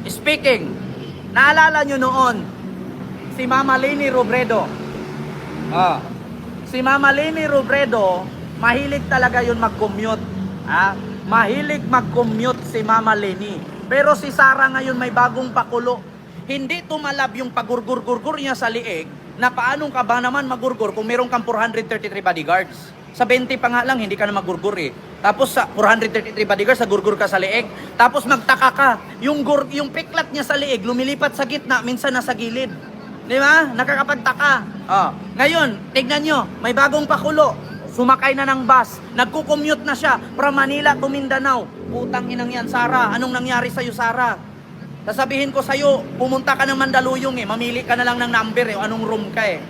speaking, naalala nyo noon, si Mama Leni Robredo. Si Mama Leni Robredo, mahilig talaga yun mag-commute. Mahilig mag-commute si Mama Leni. Pero si Sara ngayon may bagong pakulo. Hindi tumalab yung pagurgur-gurgur niya sa liig, na paanong ka ba naman magurgur kung meron kang 433 bodyguards? Sa 20 pa nga lang, hindi ka na magurgur eh. Tapos sa 433 bodyguards, gurgur ka sa liig. Tapos magtaka ka, yung piklat niya sa liig, lumilipat sa gitna, minsan nasa gilid. Di ba? Nakakapagtaka. Ngayon, tignan nyo, may bagong pakulo. Sumakay na ng bus, nagko-commute na siya from Manila to Mindanao. Putang inang yan, Sara. Anong nangyari sa'yo, Sara? Sasabihin ko sa'yo, pumunta ka ng Mandaluyong eh. Mamili ka na lang ng number eh. Anong room ka eh.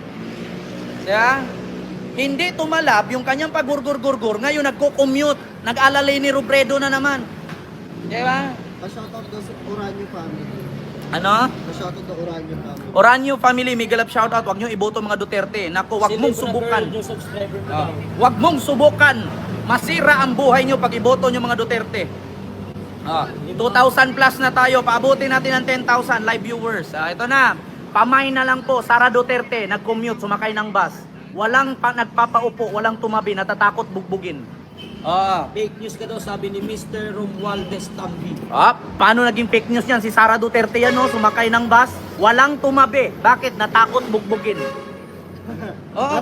Diba? Hindi tumalab yung kanyang pagurgur-gurgur. Ngayon nagko-commute. Nag-alalay ni Robredo na naman. Diba? Pa-shoutout daw sa Oranyo family. Ano? Pa-shoutout daw Oranyo family. Oranyo family, Miguelap shoutout. Huwag nyo iboto mga Duterte. Naku, huwag mong subukan. Huwag mong subukan. Masira ang buhay nyo pag iboto nyo mga Duterte. 2,000 plus na tayo. Paabutin natin ng 10,000 live viewers. Ito na. Pamay na lang po. Sara Duterte, nag-commute, sumakay ng bus. Walang nagpapaupo, walang tumabi, natatakot bugbugin. Fake news ka daw, sabi ni Mr. Romualdez Tambi. Paano naging fake news yan? Si Sara Duterte yan, no? Sumakay ng bus, walang tumabi. Bakit? Natakot bugbugin.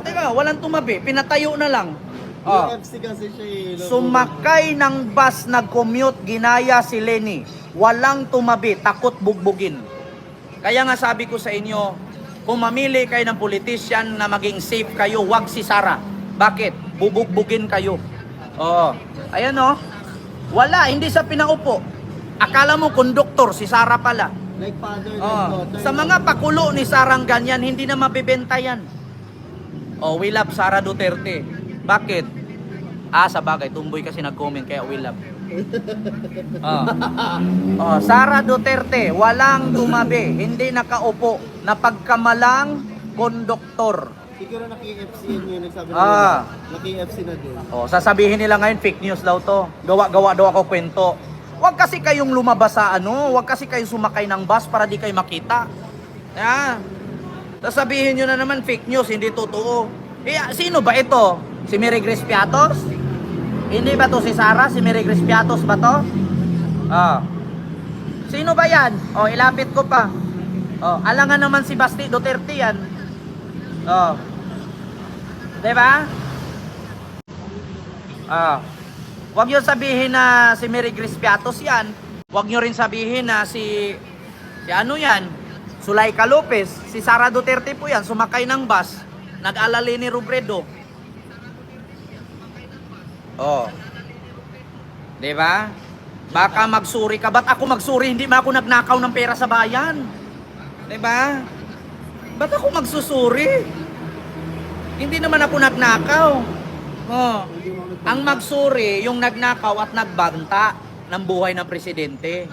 Teka, walang tumabi. Pinatayo na lang. UFC kasi siya eh. Sumakay ng bus, nag-commute, ginaya si Leni. Walang tumabi, takot bugbugin. Kaya nga sabi ko sa inyo, kung mamili kayo ng politician na maging safe kayo, wag si Sara. Bakit? Bubugbugin kayo. Ayan o. Wala, hindi sa pinaupo. Akala mo konduktor, si Sara pala. Like father, like daughter. Sa mga pakulo ni Sarang ganyan, hindi na mabibenta yan. We love Sara Duterte. Bakit? Sa bagay, tumboy kasi nag-comment kaya we love. Sara Duterte, walang tumabi, hindi nakaupo, napagkamalang konduktor. Siguro naki-FC yun nagsabi na naki-FC na din. Sasabihin nila ngayon fake news daw to. Gawa-gawa daw ako kwento. Huwag kasi kayong lumabas sa huwag kasi kayong sumakay ng bus para di kayo makita. Sasabihin nyo na naman fake news, hindi totoo. Sino ba ito? Si Mary Grace Piatos? Hindi ba to si Sara? Si Mary Grace Piatos ba to? Sino ba yan? Ilapit ko pa. Alangan naman si Basti Duterte yan. Diba? Huwag nyo sabihin na si Mary Grace Piatos yan. Huwag nyo rin sabihin na si ano yan? Sulaika Lopez. Si Sara Duterte po yan. Sumakay ng bus. Nag-alali ni Robredo. Diba? Baka magsuri ka. Ba't ako magsuri? Hindi ba ako nagnakaw ng pera sa bayan? Diba? Ba't ako magsusuri? Hindi naman ako nagnakaw. Ang magsuri, yung nagnakaw at nagbanta ng buhay ng presidente.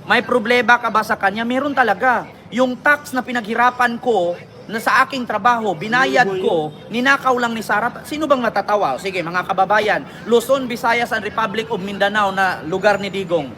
May problema ka ba sa kanya? Meron talaga. Yung tax na pinaghirapan ko, na sa aking trabaho, binayad ko, ninakaw lang ni Sara. Sino bang matatawa? Sige, mga kababayan, Luzon, Visayas, and Republic of Mindanao na lugar ni Digong.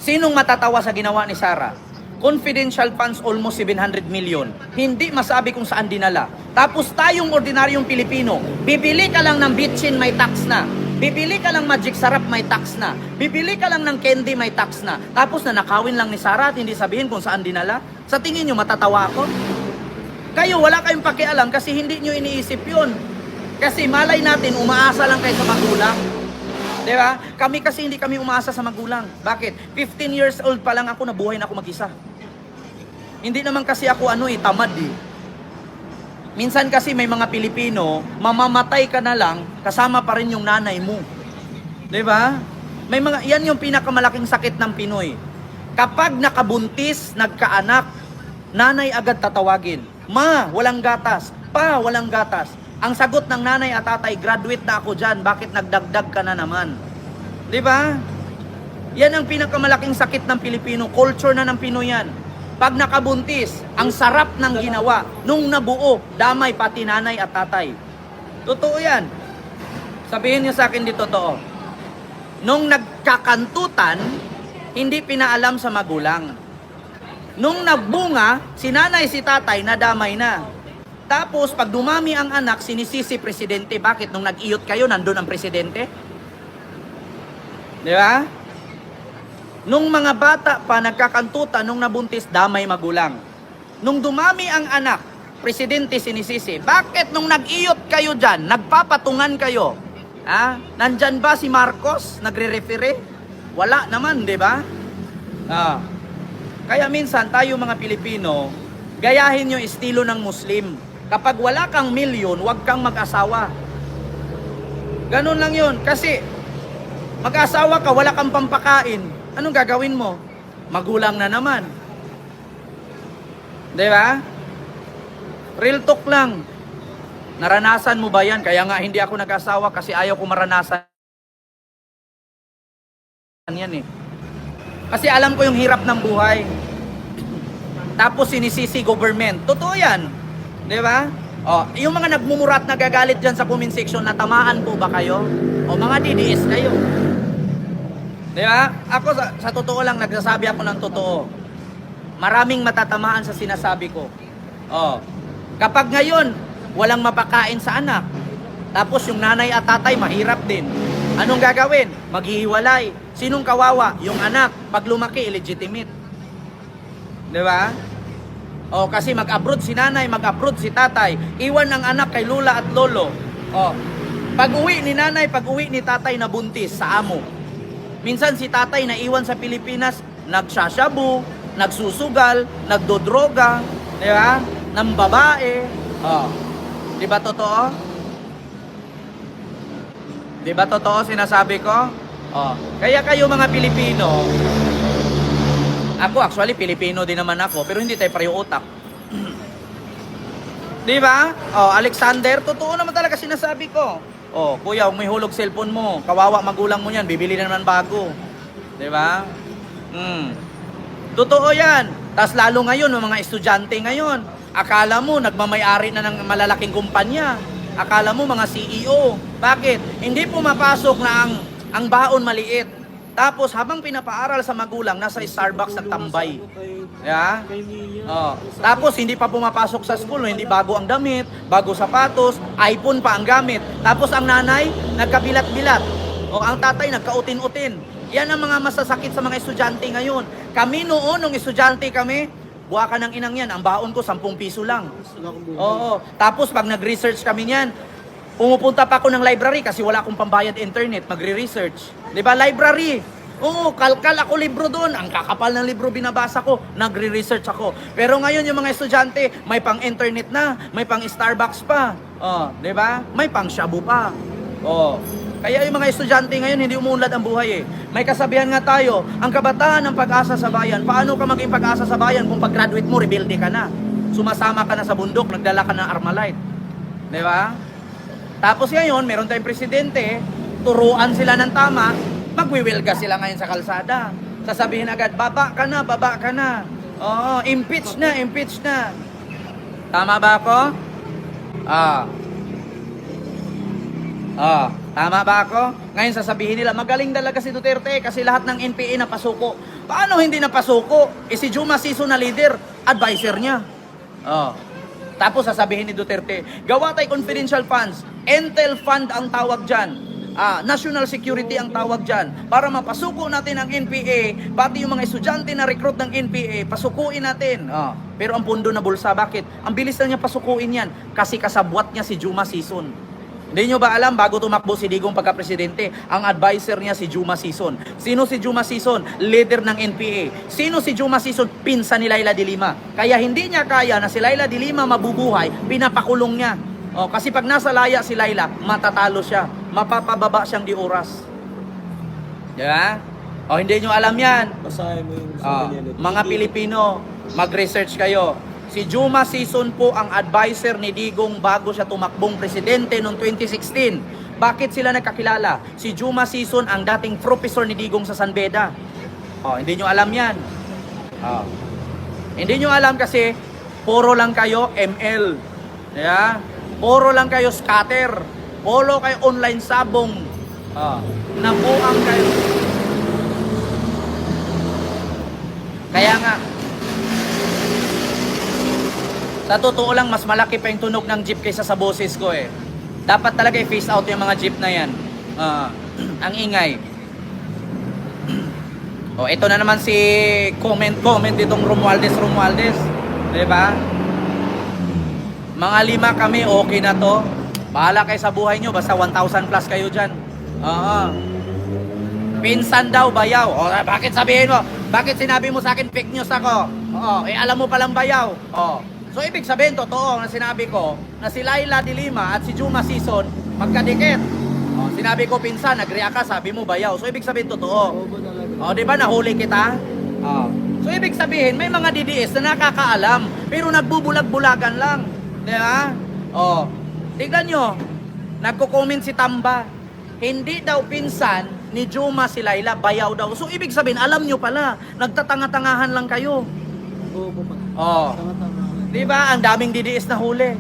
Sinong matatawa sa ginawa ni Sara? Confidential funds almost 700 million. Hindi masabi kung saan dinala. Tapos tayong ordinaryong Pilipino, bibili ka lang ng bitchin, may tax na. Bibili ka lang magic sarap, may tax na. Bibili ka lang ng candy, may tax na. Tapos nanakawin lang ni Sara at hindi sabihin kung saan dinala. Sa tingin nyo, matatawa ako? Kayo, wala kayong pakialam kasi hindi nyo iniisip yun. Kasi malay natin, umaasa lang kayo sa magulang. Diba? Kami kasi hindi kami umaasa sa magulang. Bakit? 15 years old pa lang ako, nabuhay na ako mag-isa. Hindi naman kasi ako tamad eh. Minsan kasi may mga Pilipino, mamamatay ka na lang, kasama pa rin yung nanay mo. Diba? Yan yung pinakamalaking sakit ng Pinoy. Kapag nakabuntis, nagkaanak, nanay agad tatawagin. Ma, walang gatas. Pa, walang gatas. Ang sagot ng nanay at tatay, graduate na ako dyan, bakit nagdagdag ka na naman? Diba? Yan ang pinakamalaking sakit ng Pilipino. Culture na ng Pinoy yan. Pag nakabuntis, ang sarap ng ginawa. Nung nabuo, damay pati nanay at tatay. Totoo yan. Sabihin niyo sa akin di totoo. Nung nagkakantutan, hindi pinaalam sa magulang. Nung nagbunga, si nanay, si tatay, nadamay na. Tapos, pag dumami ang anak, sinisisi presidente. Bakit? Nung nag-iyot kayo, nandun ang presidente? Di ba? Nung mga bata pa, nagkakantutan, nung nabuntis, damay magulang. Nung dumami ang anak, presidente sinisisi. Bakit nung nag-iyot kayo dyan, nagpapatungan kayo? Nandyan ba si Marcos? Nagre-referee? Wala naman, di ba? Kaya minsan tayo mga Pilipino, gayahin yung estilo ng Muslim. Kapag wala kang milyon, huwag kang mag-asawa. Ganun lang yun. Kasi mag-asawa ka, wala kang pampakain. Anong gagawin mo? Magulang na naman. Di ba? Real talk lang. Naranasan mo ba yan? Kaya nga hindi ako nag-asawa kasi ayaw ko maranasan yan eh. Kasi alam ko yung hirap ng buhay. Tapos sinisisi government. Totoo yan. Di ba? Yung mga nagmumurat nagagalit dyan sa comment section, natamaan po ba kayo? O mga DDS kayo? Di ba? Ako sa totoo lang, nagsasabi ako ng totoo. Maraming matatamaan sa sinasabi ko. Kapag ngayon, walang mapakain sa anak, tapos yung nanay at tatay mahirap din. Anong gagawin? Maghihiwalay. Sinong kawawa? Yung anak. Pag lumaki, illegitimate. Di ba? Kasi mag-abroad si nanay, mag-abroad si tatay. Iwan ang anak kay lula at lolo. Pag-uwi ni nanay, pag-uwi ni tatay na buntis sa amo. Minsan si tatay na iwan sa Pilipinas, nagsasyabu, nagsusugal, nagdodroga, di ba? Ng babae. Di ba totoo? Di ba totoo sinasabi ko? Kaya kayo mga Pilipino, ako actually Pilipino din naman ako, pero hindi tayo pareho utak. Di ba? Alexander, totoo naman talaga sinasabi ko. Kuya, huwag may hulog cellphone mo. Kawawa magulang mo yan, bibili na naman bago. Di ba? Totoo yan. Tas lalo ngayon, mga estudyante ngayon, akala mo nagmamay-ari na ng malalaking kumpanya. Akala mo mga CEO. Bakit? Hindi pumapasok na ang baon maliit. Tapos habang pinapaaral sa magulang, nasa Starbucks nagtambay. Yeah? Tapos hindi pa pumapasok sa school, hindi bago ang damit, bago sapatos, iPhone pa ang gamit. Tapos ang nanay, nagkabilat-bilat. Ang tatay, nagkautin-utin. Yan ang mga masasakit sa mga estudyante ngayon. Kami noon, nung estudyante kami, buha ka ng inang yan, ang baon ko 10 piso lang. Tapos pag nag-research kami niyan, pumupunta pa ako ng library kasi wala akong pambayad internet, magre-research. Di ba, library? Kalkal ako libro doon. Ang kakapal ng libro binabasa ko, nagre-research ako. Pero ngayon yung mga estudyante, may pang-internet na, may pang-Starbucks pa. Di ba? May pang-shabu pa. Kaya yung mga estudyante ngayon, hindi umuunlad ang buhay eh. May kasabihan nga tayo, ang kabataan ng pag-asa sa bayan. Paano ka maging pag-asa sa bayan kung pag-graduate mo, rebelde ka na? Sumasama ka na sa bundok, nagdala ka ng Armalite. Di ba? Tapos ngayon, meron tayong presidente, turuan sila ng tama, magwiwilga sila ngayon sa kalsada. Sasabihin agad, baba ka na, baba ka na. Impeach na, impeach na. Tama ba ako? Tama ba ako? Ngayon sasabihin nila, magaling talaga si Duterte kasi lahat ng NPA napasuko. Paano hindi napasuko? Si Juma Sison na leader, advisor niya. Tapos sasabihin ni Duterte, gawa tayo confidential funds. Intel Fund ang tawag dyan. National Security ang tawag dyan. Para mapasuko natin ang NPA, pati yung mga estudyante na recruit ng NPA, pasukuin natin. Pero ang pundo na bulsa, bakit? Ang bilis na niya pasukuin yan. Kasi kasabwat niya si Juma Sison. Hindi nyo ba alam, bago tumakbo si Digong pagka-presidente, ang advisor niya si Juma Sison. Sino si Juma Sison? Leader ng NPA. Sino si Juma Sison? Pinsan ni Laila de Lima. Kaya hindi niya kaya na si Laila de Lima mabubuhay, pinapakulong niya. Kasi pag nasa laya si Laila, matatalo siya. Mapapababa siyang di oras. Diba? Hindi nyo alam yan. Basahin mo yung Mga Pilipino, mag-research kayo. Si Juma Sison po ang advisor ni Digong bago siya tumakbong presidente noong 2016. Bakit sila nagkakilala? Si Juma Sison ang dating professor ni Digong sa San Beda. Hindi nyo alam yan. Hindi nyo alam kasi puro lang kayo ML. Yeah? Puro lang kayo scatter. Puro kayo online sabong. Nabuang kayo. Kaya nga, sa totoo lang, mas malaki pa yung tunog ng jeep kaysa sa boses ko eh. Dapat talaga i-face out yung mga jeep na yan. Ang ingay. O, ito na naman si comment itong Romualdez. Diba? Mga 5 kami, okay na to. Bahala kayo sa buhay nyo, basta 1,000 plus kayo dyan. Pinsan daw, bayaw. O, bakit sabihin mo? Bakit sinabi mo sa akin fake news ako? Alam mo palang bayaw. So, ibig sabihin, totoo na sinabi ko na si Laila de Lima at si Juma Season magkadikit. Sinabi ko, pinsan, nag-react ka, sabi mo bayaw. So, ibig sabihin, totoo. Di ba, nahuli kita? So, ibig sabihin, may mga DDS na nakakaalam, pero nagbubulag-bulagan lang. Di ba? Tignan nyo, nagko-comment si Tamba, hindi daw pinsan ni Juma si Laila, bayaw daw. So, ibig sabihin, alam nyo pala, nagtatanga-tangahan lang kayo. Di ba? Ang daming DDS na huli.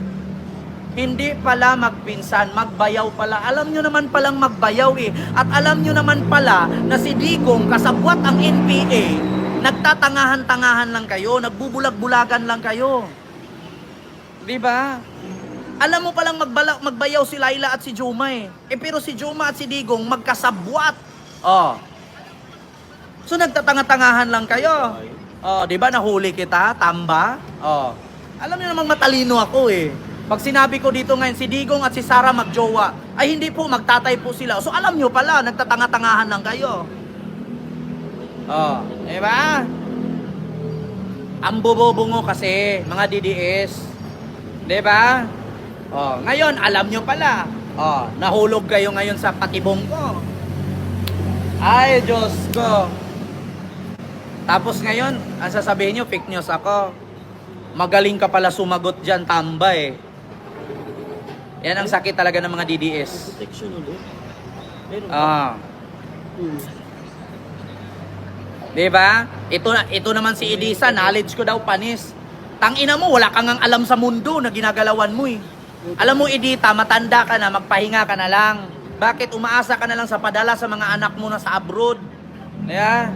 Hindi pala magpinsan, magbayaw pala. Alam nyo naman palang magbayaw eh. At alam nyo naman pala na si Digong, kasabwat ang NPA, nagtatangahan-tangahan lang kayo, nagbubulag-bulagan lang kayo. Di ba? Alam mo palang magbayaw si Laila at si Juma eh. Pero si Juma at si Digong magkasabwat. So nagtatanga-tangahan lang kayo. Di ba nahuli kita, Tamba? Alam niyo namang matalino ako eh. Pag sinabi ko dito ngayon, si Digong at si Sara magjowa, ay hindi po, magtatay po sila. So alam nyo pala, nagtatanga-tangahan lang kayo. Diba? Ang bobobo mo kasi, mga DDS. Diba? Ngayon, alam nyo pala. Nahulog kayo ngayon sa patibong ko. Ay, Diyos ko. Tapos ngayon, ang sasabihin nyo, fake news ako. Magaling ka pala sumagot dyan, Tamba eh. Yan ang sakit talaga ng mga DDS. Protection ulit. Diba? Ito naman si Elisa, knowledge ko daw panis. Tangina mo, wala kang alam sa mundo na ginagalawan mo eh. Alam mo, Edita, matanda ka na, magpahinga ka na lang. Bakit umaasa ka na lang sa padala sa mga anak mo na sa abroad? Yeah.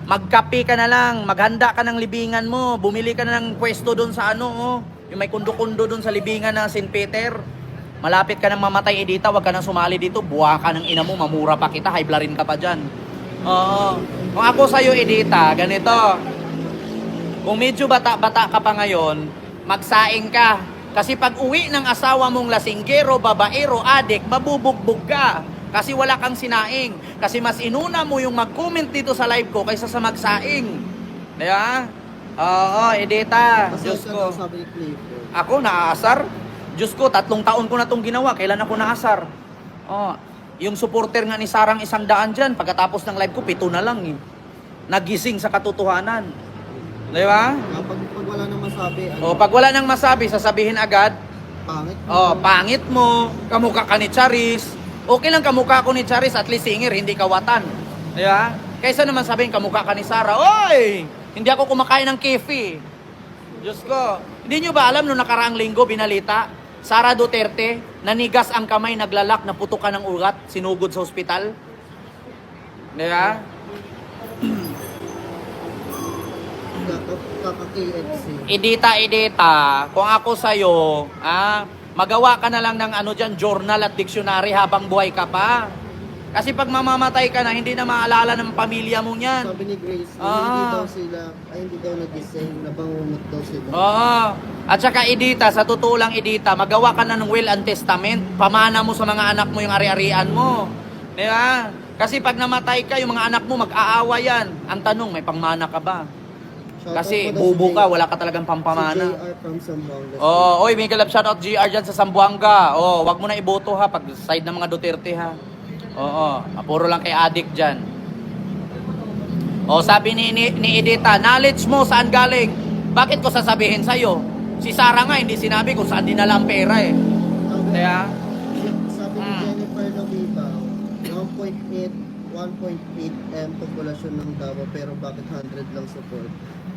Magkape ka na lang, maghanda ka ng libingan mo, bumili ka na ng pwesto doon sa yung may kundo-kundo doon sa libingan ng St. Peter. Malapit ka nang mamatay, Edita, wag ka nang sumali dito, buha ka ng ina mo, mamura pa kita, high-blarin ka pa dyan. Kung ako sa'yo, Edita, ganito, kung medyo bata-bata ka pa ngayon, magsaing ka. Kasi pag uwi ng asawa mong lasinggero, babaero, adik, mabubugbog ka. Kasi wala kang sinaing. Kasi mas inuna mo yung mag-comment dito sa live ko kaysa sa magsaing. Diba? Edita. Diyos ko. Ako, naasar. Diyos ko, 3 taon ko na itong ginawa. Kailan ako naasar? Yung supporter nga ni Sarang 100 dyan, pagkatapos ng live ko, 7 na lang eh. Nagising sa katotohanan. Diba? Pag wala nang masabi, Pag wala nang masabi, sasabihin agad, pangit. Pangit mo, kamukha ka ni Charis. Okay lang kamukha ko ni Charis, at least singer, hindi kawatan. Diba? Kaysa naman sabihin kamukha ka ni Sara, oy! Hindi ako kumakain ng kefi. Diyos ko. Hindi nyo ba alam nung nakaraang linggo, binalita, Sara Duterte, nanigas ang kamay, naglalak, naputukan ng ugat, sinugod sa ospital. Diba? Edita, kung ako sa'yo, magawa ka na lang ng journal at dictionary habang buhay ka pa. Kasi pag mamamatay ka na, hindi na maalala ng pamilya mo niyan. Sabi ni Grace, hindi daw nagising, nabangungot daw sila. At saka Edita, sa totoo lang Edita, magawa ka na ng will and testament, pamana mo sa mga anak mo yung ari-arian mo. Di ba? Kasi pag namatay ka, yung mga anak mo mag-aawa yan. Ang tanong, may pangmana ka ba? Kasi bubo ka, wala ka talagang pampamana. Si JR from Zamboanga. Oy, may galap shoutout GR dyan sa Zamboanga. Wag mo na iboto ha, pag side ng mga Duterte ha. Puro lang kay adik dyan. Sabi ni Edita, knowledge mo saan galing? Bakit ko sasabihin sa'yo? Si Sara nga, hindi sinabi kung saan dinala ang pera eh. Kaya? Sabi ni Jennifer Lomiba, 1.8 M populasyon ng Davao pero bakit 100 lang support?